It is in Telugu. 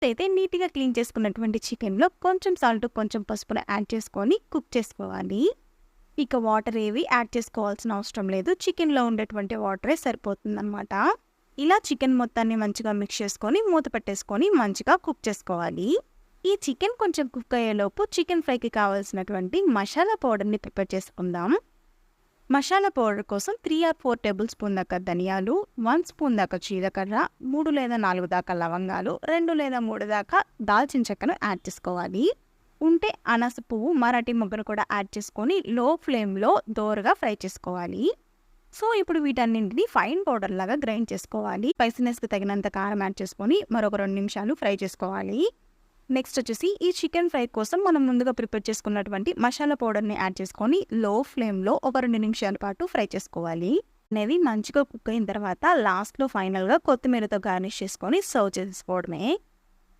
అయితే నీట్‌గా క్లీన్ చేసుకున్నటువంటి చికెన్‌లో కొంచెం సాల్ట్, కొంచెం పసుపును యాడ్ చేసుకొని కుక్ చేసుకోవాలి. ఇక వాటర్ ఏవి యాడ్ చేసుకోవాల్సిన అవసరం లేదు. చికెన్‌లో ఉండేటువంటి వాటరే సరిపోతుందనమాట. ఇలా చికెన్ మొత్తాన్ని మంచిగా మిక్స్ చేసుకొని మూత పెట్టేసుకొని మంచిగా కుక్ చేసుకోవాలి. ఈ చికెన్ కొంచెం కుక్ అయ్యేలోపు చికెన్ ఫ్రైకి కావాల్సినటువంటి మసాలా పౌడర్‌ని ప్రిపేర్ చేసుకుందాం. మసాలా పౌడర్ కోసం 3 ఆర్ 4 టేబుల్ స్పూన్ దాకా ధనియాలు, 1 స్పూన్ దాకా జీలకర్ర, 3 లేదా 4 దాకా లవంగాలు, 2 లేదా 3 దాకా దాల్చిన చెక్కను యాడ్ చేసుకోవాలి. ఉంటే అనాస పువ్వు, మరాఠీ మొగ్గను కూడా యాడ్ చేసుకొని లో ఫ్లేమ్‌లో దోరగా ఫ్రై చేసుకోవాలి. సో, ఇప్పుడు వీటన్నింటిని ఫైన్ పౌడర్ లాగా గ్రైండ్ చేసుకోవాలి. స్పైసీనెస్‌కి తగినంత కారం యాడ్ చేసుకొని మరొక 2 నిమిషాలు ఫ్రై చేసుకోవాలి. నెక్స్ట్ వచ్చేసి ఈ చికెన్ ఫ్రై కోసం మనం ముందుగా ప్రిపేర్ చేసుకున్నటువంటి మసాలా పౌడర్‌ని యాడ్ చేసుకొని లో ఫ్లేమ్‌లో ఒక 2 నిమిషాల పాటు ఫ్రై చేసుకోవాలి. అనేవి మంచిగా కుక్ అయిన తర్వాత లాస్ట్‌లో ఫైనల్‌గా కొత్తిమీరతో గార్నిష్ చేసుకొని సర్వ్ చేసుకోవడమే.